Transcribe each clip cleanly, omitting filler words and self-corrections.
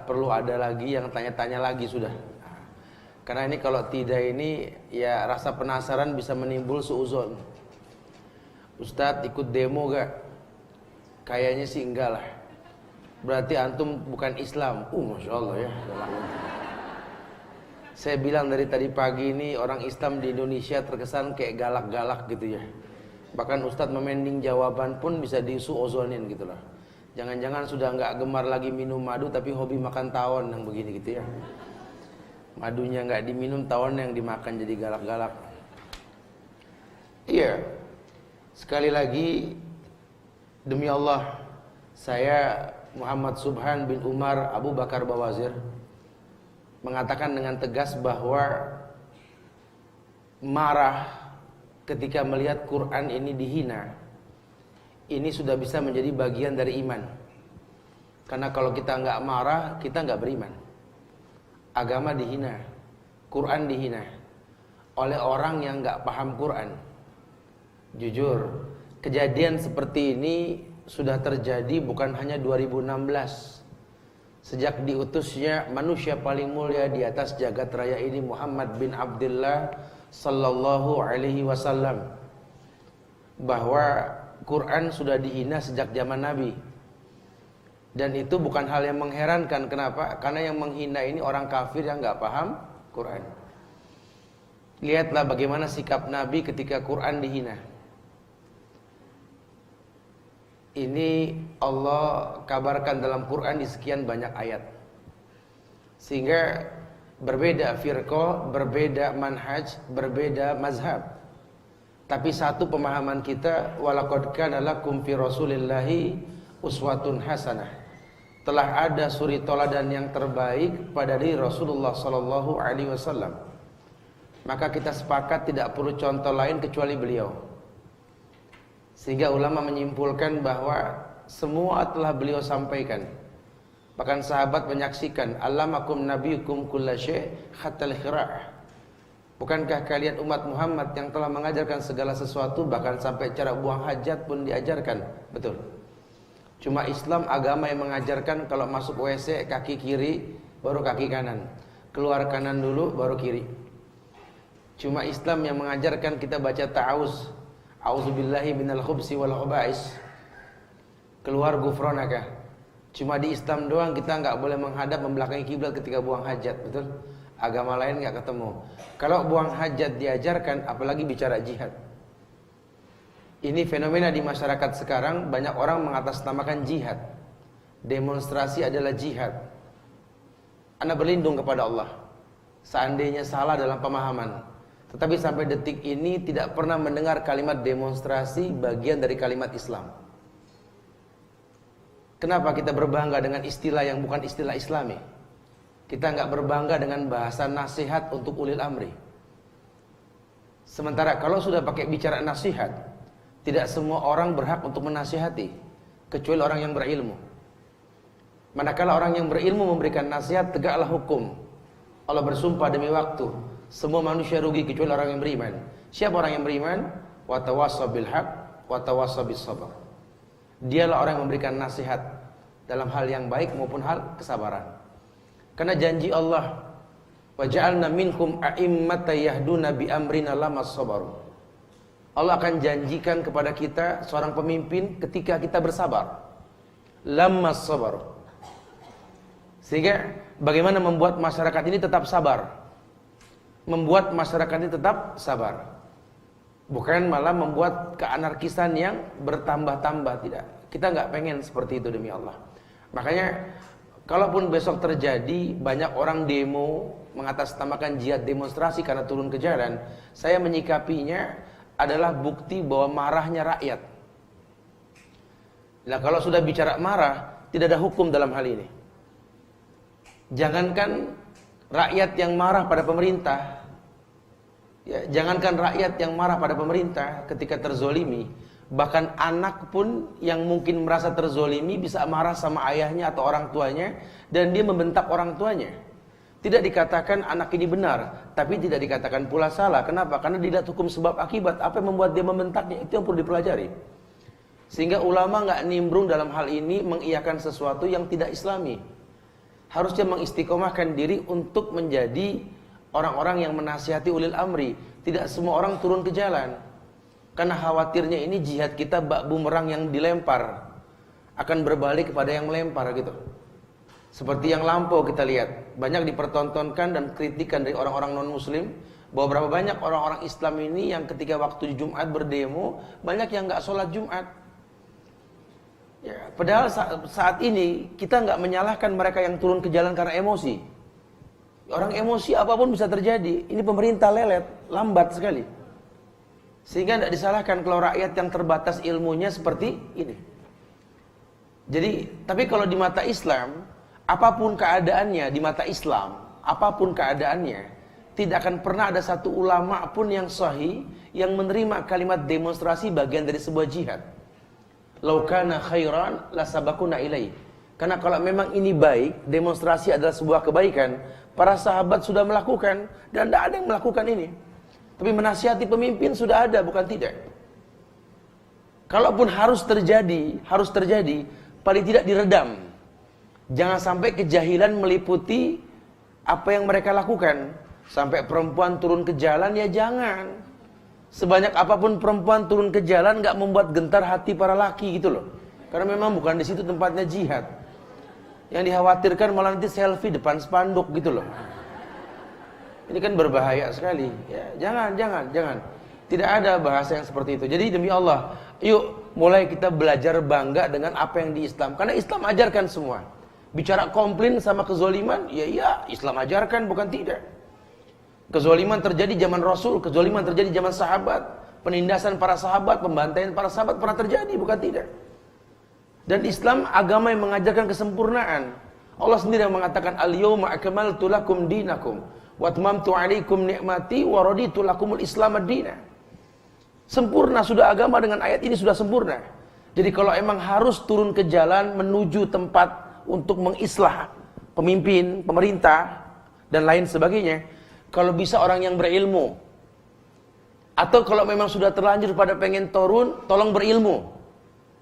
perlu ada lagi yang tanya-tanya lagi sudah. Karena ini kalau tidak ini ya rasa penasaran bisa menimbul suuzon. Ustadz ikut demo gak? Kayaknya sih enggak lah. Berarti antum bukan Islam. Masya Allah ya. Saya bilang dari tadi pagi ini orang Islam di Indonesia terkesan kayak galak-galak gitu ya. Bahkan Ustadz memending jawaban pun bisa disuuzonin gitu lah. Jangan-jangan sudah nggak gemar lagi minum madu tapi hobi makan tawon yang begini gitu ya. Madunya nggak diminum, tawon yang dimakan jadi galak-galak. Iya. Sekali lagi demi Allah, saya Muhammad Subhan bin Umar Abu Bakar Bawazir mengatakan dengan tegas bahwa marah ketika melihat Quran ini dihina, ini sudah bisa menjadi bagian dari iman. Karena kalau kita nggak marah, kita nggak beriman. Agama dihina, Quran dihina oleh orang yang nggak paham Quran. Jujur, kejadian seperti ini sudah terjadi bukan hanya 2016. Sejak diutusnya manusia paling mulia di atas jagat raya ini, Muhammad bin Abdullah sallallahu alaihi wasallam, bahwa Quran sudah dihina sejak zaman Nabi. Dan itu bukan hal yang mengherankan. Kenapa? Karena yang menghina ini orang kafir yang gak paham Quran. Lihatlah bagaimana sikap Nabi ketika Quran dihina. Ini Allah kabarkan dalam Quran di sekian banyak ayat. Sehingga berbeda firqah, berbeda manhaj, berbeda mazhab. Tapi satu pemahaman kita, walaqad kana lakum fi Rasulillahi uswatun hasanah. Telah ada suri teladan yang terbaik pada diri Rasulullah sallallahu alaihi wasallam. Maka kita sepakat tidak perlu contoh lain kecuali beliau. Sehingga ulama menyimpulkan bahwa semua telah beliau sampaikan. Bahkan sahabat menyaksikan, allamakum nabiyukum kulla syai' hatta al-khira'ah. Bukankah kalian umat Muhammad yang telah mengajarkan segala sesuatu, bahkan sampai cara buang hajat pun diajarkan? Betul. Cuma Islam agama yang mengajarkan kalau masuk WC kaki kiri baru kaki kanan, keluar kanan dulu baru kiri. Cuma Islam yang mengajarkan kita baca ta'awuz, auzubillahi minal khubsi wal khaba'is, keluar gufronaka. Cuma di Islam doang kita nggak boleh menghadap membelakangi kiblat ketika buang hajat. Betul. Agama lain nggak ketemu. Kalau buang hajat diajarkan, apalagi bicara jihad. Ini fenomena di masyarakat sekarang, banyak orang mengatasnamakan jihad. Demonstrasi adalah jihad. Anda berlindung kepada Allah. Seandainya salah dalam pemahaman, tetapi sampai detik ini tidak pernah mendengar kalimat demonstrasi bagian dari kalimat Islam. Kenapa kita berbangga dengan istilah yang bukan istilah Islami? Kita nggak berbangga dengan bahasa nasihat untuk ulil amri. Sementara kalau sudah pakai bicara nasihat, tidak semua orang berhak untuk menasihati, kecuali orang yang berilmu. Manakala orang yang berilmu memberikan nasihat, tegaklah hukum. Allah bersumpah demi waktu, semua manusia rugi kecuali orang yang beriman. Siapa orang yang beriman? Wa tawassaw bil haqq wa tawassaw bis sabr. Dialah orang yang memberikan nasihat dalam hal yang baik maupun hal kesabaran. Karena janji Allah, wa ja'alna minhum a'immatan yahduna bi amrina lamas sabaru. Allah akan janjikan kepada kita seorang pemimpin ketika kita bersabar. Lamas sabaru. Sehingga bagaimana membuat masyarakat ini tetap sabar? Membuat masyarakat ini tetap sabar. Bukan malah membuat keanarkisan yang bertambah-tambah, tidak. Kita nggak pengen seperti itu demi Allah. Makanya kalaupun besok terjadi banyak orang demo mengatasnamakan jihad demonstrasi karena turun ke jalan, saya menyikapinya adalah bukti bahwa marahnya rakyat. Nah, kalau sudah bicara marah, tidak ada hukum dalam hal ini. Jangankan rakyat yang marah pada pemerintah, ya, jangankan rakyat yang marah pada pemerintah ketika terzolimi, bahkan anak pun yang mungkin merasa terzolimi bisa marah sama ayahnya atau orang tuanya, dan dia membentak orang tuanya. Tidak dikatakan anak ini benar, tapi tidak dikatakan pula salah. Kenapa? Karena dilihat hukum sebab akibat. Apa yang membuat dia membentaknya, itu yang perlu dipelajari. Sehingga ulama nggak nimbrung dalam hal ini mengiyakan sesuatu yang tidak Islami. harusnya mengistiqomahkan diri untuk menjadi orang-orang yang menasihati ulil amri. Tidak semua orang turun ke jalan. Karena khawatirnya ini jihad kita bak bumerang yang dilempar akan berbalik kepada yang melempar gitu. Seperti yang lampau kita lihat, banyak dipertontonkan dan kritikan dari orang-orang non-muslim bahwa berapa banyak orang-orang Islam ini yang ketika waktu Jumat berdemo, banyak yang nggak sholat Jumat. Ya, padahal saat ini kita nggak menyalahkan mereka yang turun ke jalan karena emosi. Orang emosi apapun bisa terjadi. Ini pemerintah lelet, lambat sekali. Sehingga tidak disalahkan kalau rakyat yang terbatas ilmunya seperti ini. Jadi, tapi kalau di mata Islam, apapun keadaannya di mata Islam, apapun keadaannya, tidak akan pernah ada satu ulama pun yang sahih yang menerima kalimat demonstrasi bagian dari sebuah jihad. Lau kana khairan lasabaquna ilaih. Karena kalau memang ini baik, demonstrasi adalah sebuah kebaikan, para sahabat sudah melakukan dan tidak ada yang melakukan ini. Tapi menasihati pemimpin sudah ada, bukan tidak. Kalaupun harus terjadi, paling tidak diredam. Jangan sampai kejahilan meliputi apa yang mereka lakukan. Sampai perempuan turun ke jalan, ya jangan. Sebanyak apapun perempuan turun ke jalan gak membuat gentar hati para laki gitu loh. Karena memang bukan di situ tempatnya jihad. Yang dikhawatirkan malah nanti selfie depan spanduk gitu loh. Ini kan berbahaya sekali. Ya, jangan. Tidak ada bahasa yang seperti itu. Jadi demi Allah, yuk mulai kita belajar bangga dengan apa yang di Islam. Karena Islam ajarkan semua. Bicara komplain sama kezoliman, ya Islam ajarkan, bukan tidak. Kezoliman terjadi zaman Rasul, kezoliman terjadi zaman sahabat, penindasan para sahabat, pembantaian para sahabat pernah terjadi, bukan tidak. Dan Islam agama yang mengajarkan kesempurnaan. Allah sendiri yang mengatakan al-yawma akmaltu lakum dinakum wa atmamtu 'alaikum ni'mati wa raditu lakumul Islam ad-dina. Sempurna sudah agama, dengan ayat ini sudah sempurna. Jadi kalau emang harus turun ke jalan menuju tempat untuk mengislah pemimpin, pemerintah dan lain sebagainya, kalau bisa orang yang berilmu. Atau kalau memang sudah terlanjur pada pengen turun, tolong berilmu.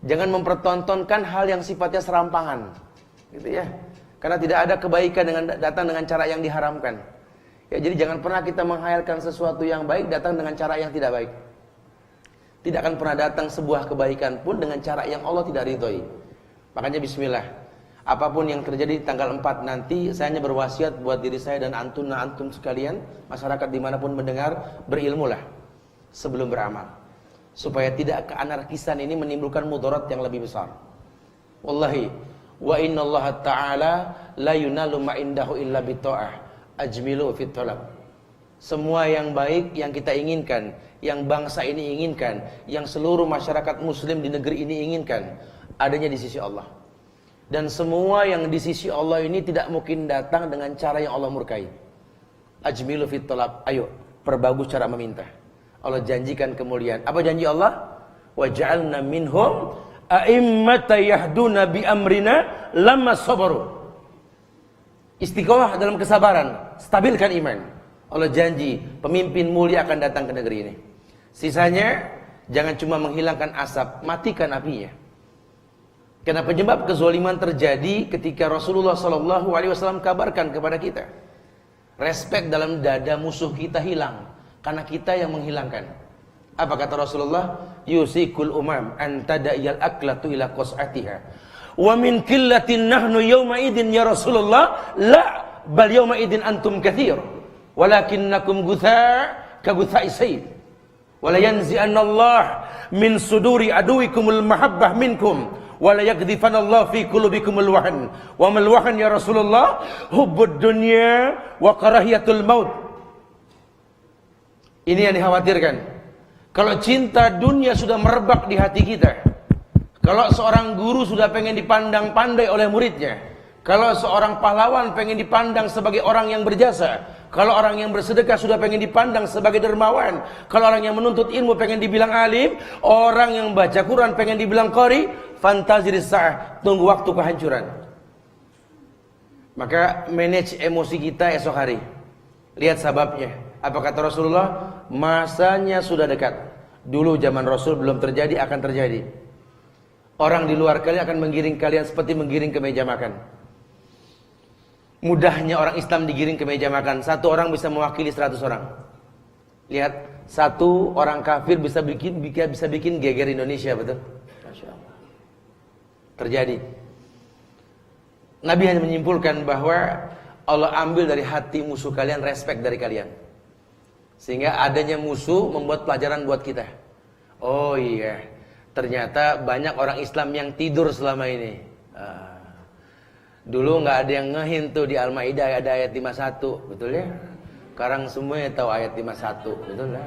Jangan mempertontonkan hal yang sifatnya serampangan. Gitu ya. Karena tidak ada kebaikan dengan datang dengan cara yang diharamkan. Ya, jadi jangan pernah kita menghayalkan sesuatu yang baik datang dengan cara yang tidak baik. Tidak akan pernah datang sebuah kebaikan pun dengan cara yang Allah tidak ridhoi. Makanya bismillah. Apapun yang terjadi di tanggal 4 nanti, saya hanya berwasiat buat diri saya dan antum sekalian, masyarakat dimanapun mendengar, berilmulah sebelum beramal. Supaya tidak keanarkisan ini menimbulkan mudarat yang lebih besar. Wallahi, wa innallaha ta'ala la yunalu ma indahu illa bita'ah. Ajmilu fit talab. Semua yang baik yang kita inginkan, yang bangsa ini inginkan, yang seluruh masyarakat muslim di negeri ini inginkan, adanya di sisi Allah. Dan semua yang di sisi Allah ini tidak mungkin datang dengan cara yang Allah murkai. Ajmilu fit talab. Ayo, perbagus cara meminta. Allah janjikan kemuliaan. Apa janji Allah? Wa ja'alna minhum a'immatan yahduna bi amrina lamma sabaru. Istiqomah dalam kesabaran, stabilkan iman. Allah janji pemimpin mulia akan datang ke negeri ini. Sisanya jangan cuma menghilangkan asap, matikan apinya. Karena penyebab kezaliman terjadi ketika Rasulullah SAW kabarkan kepada kita. Respek dalam dada musuh kita hilang karena kita yang menghilangkan. Apa kata Rasulullah? Yusikul umam an tada'iyal aklatu ila qas'atiha. Wa min qillatin nahnu yawma idin ya Rasulullah, la bal yawma idin antum katsir. Walakinnakum gutha ka guthai sayd. Wala yanzi'anna Allah min suduri aduwikumul mahabbah minkum. Wala yakdhifanallahu fi qulubikumul wahn. Wa mal wahn ya Rasulullah? Hubbud dunya wa karahiyatul maut. Ini yang dikhawatirkan. Kalau cinta dunia sudah merebak di hati kita, kalau seorang guru sudah pengen dipandang pandai oleh muridnya, kalau seorang pahlawan pengen dipandang sebagai orang yang berjasa, kalau orang yang bersedekah sudah pengen dipandang sebagai dermawan, kalau orang yang menuntut ilmu pengen dibilang alim, orang yang baca Quran pengen dibilang qari, fantazir sa'ah, tunggu waktu kehancuran. Maka manage emosi kita esok hari. Lihat sababnya. Apa kata Rasulullah? Masanya sudah dekat. Dulu zaman Rasul belum terjadi, akan terjadi. Orang di luar kalian akan menggiring kalian seperti menggiring ke meja makan. Mudahnya orang Islam digiring ke meja makan. Satu orang bisa mewakili 100 orang. Lihat, satu orang kafir bisa bikin geger Indonesia, betul? Masya Allah. Terjadi. Nabi hanya menyimpulkan bahwa Allah ambil dari hati musuh kalian respect dari kalian. Sehingga adanya musuh membuat pelajaran buat kita. Oh iya, ternyata banyak orang Islam yang tidur selama ini. Dulu nggak ada yang ngehin tuh di Al-Maidah ada ayat 51, betul ya? Sekarang semuanya tahu ayat 51, betul lah.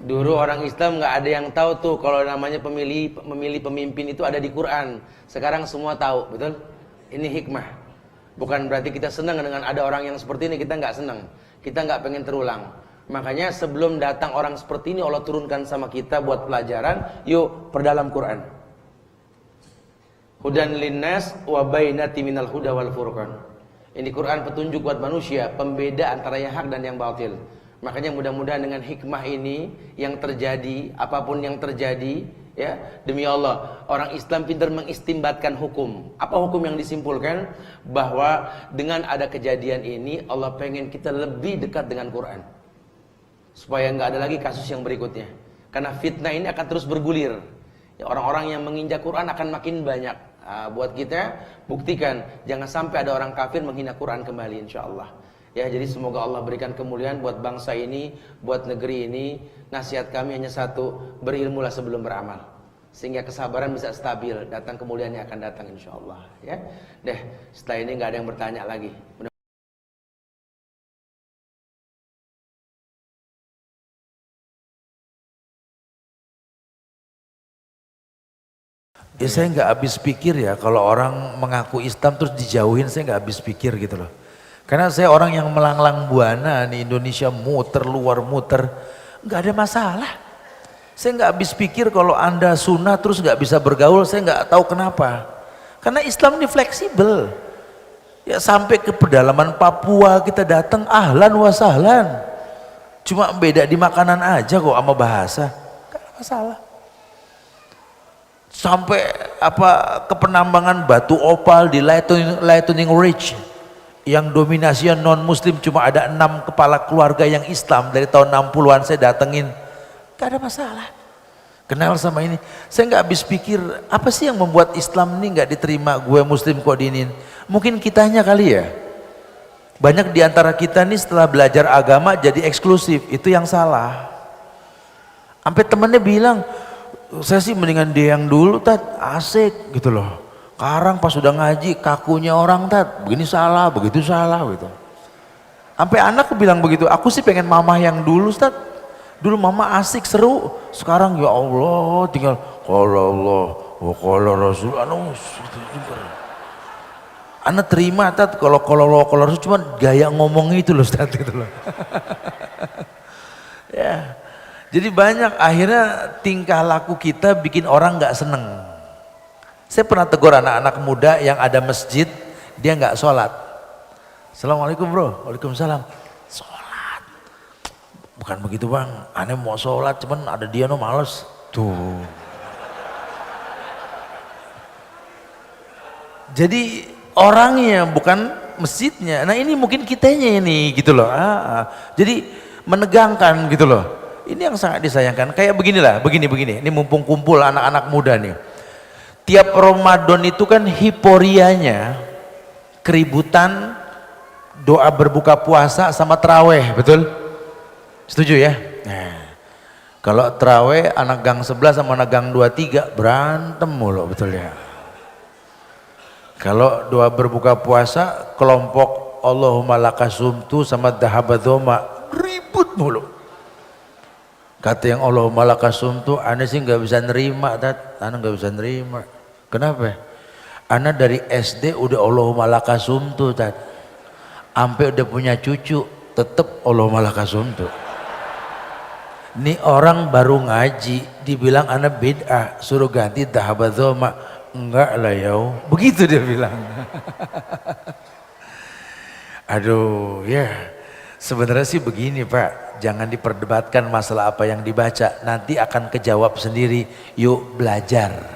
Dulu orang Islam nggak ada yang tahu tuh kalau namanya memilih pemimpin itu ada di Quran. Sekarang semua tahu, betul? Ini hikmah. Bukan berarti kita senang dengan ada orang yang seperti ini, kita nggak senang. Kita nggak pengen terulang. Makanya sebelum datang orang seperti ini Allah turunkan sama kita buat pelajaran. Yuk perdalam Quran. Hudan linnas wa bainati minal huda wal furqan. Ini Quran petunjuk buat manusia, pembeda antara yang hak dan yang batil. Makanya mudah-mudahan dengan hikmah ini yang terjadi, apapun yang terjadi, ya, demi Allah, orang Islam pintar mengistimbatkan hukum. Apa hukum yang disimpulkan? Bahwa dengan ada kejadian ini Allah pengen kita lebih dekat dengan Quran. Supaya nggak ada lagi kasus yang berikutnya. Karena fitnah ini akan terus bergulir. Ya, orang-orang yang menginjak Quran akan makin banyak. Buat kita buktikan jangan sampai ada orang kafir menghina Quran kembali insyaallah. Ya, jadi semoga Allah berikan kemuliaan buat bangsa ini, buat negeri ini. Nasihat kami hanya satu, berilmulah sebelum beramal. Sehingga kesabaran bisa stabil, datang kemuliaannya akan datang insyaallah, ya. Deh, setelah ini nggak ada yang bertanya lagi. Ya saya nggak habis pikir ya kalau orang mengaku Islam terus dijauhin, saya nggak habis pikir gitu loh. Karena saya orang yang melanglang buana di Indonesia, muter luar muter, nggak ada masalah. Saya nggak habis pikir kalau Anda sunnah terus nggak bisa bergaul, saya nggak tahu kenapa. Karena Islam ini fleksibel. Ya sampai ke pedalaman Papua kita datang, ahlan wa sahlan. Cuma beda di makanan aja kok sama bahasa, nggak ada masalah. Sampai ke penambangan batu opal di Lightning Ridge yang dominasinya non muslim, cuma ada 6 kepala keluarga yang Islam dari tahun 60-an saya datengin, gak ada masalah, kenal sama ini. Saya nggak habis pikir apa sih yang membuat Islam ini nggak diterima, gue muslim kok diinin. Mungkin kitanya kali ya, banyak diantara kita nih setelah belajar agama jadi eksklusif, itu yang salah. Sampai temennya bilang, saya sih mendingan dia yang dulu tat, asik gitu loh. Sekarang pas udah ngaji kakunya orang tat, begini salah, begitu salah gitu. Sampai anak bilang begitu, aku sih pengen mama yang dulu tat. Dulu mama asik seru, sekarang ya Allah tinggal qala Allah wa qala Rasul. Anak terima tat kalau Allah qala Rasul cuma gaya ngomong itu loh tat gitu loh. Ya. Jadi banyak akhirnya tingkah laku kita bikin orang nggak seneng. Saya pernah tegur anak-anak muda yang ada masjid, dia nggak sholat. Assalamualaikum bro, waalaikumsalam. Sholat, bukan begitu bang, aneh mau sholat cuman ada dia no males. Tuh. Jadi orangnya bukan masjidnya. Nah ini mungkin kitanya ini gitu loh. Jadi menegangkan gitu loh. Ini yang sangat disayangkan. Kayak beginilah, begini. Ini mumpung kumpul anak-anak muda nih. Tiap Ramadan itu kan hiporianya keributan doa berbuka puasa sama terawih, betul? Setuju ya? Nah, kalau terawih anak gang 11 sama anak gang 23 berantem mulu, betul ya? Kalau doa berbuka puasa kelompok Allahumma lakasumtu sama dahabadoma ribut mulu. Kata yang Allahumma lakasumtu, ana sih nggak bisa nerima, ana nggak bisa nerima. Kenapa? Ana dari SD udah Allahumma lakasumtu, sampai udah punya cucu, tetap Allahumma lakasumtu. Ini orang baru ngaji, dibilang ana bid'ah, suruh ganti dahabadzoma, enggak lah yau, begitu dia bilang. Aduh ya. Sebenarnya sih begini Pak, jangan diperdebatkan masalah apa yang dibaca, nanti akan kejawab sendiri. Yuk belajar.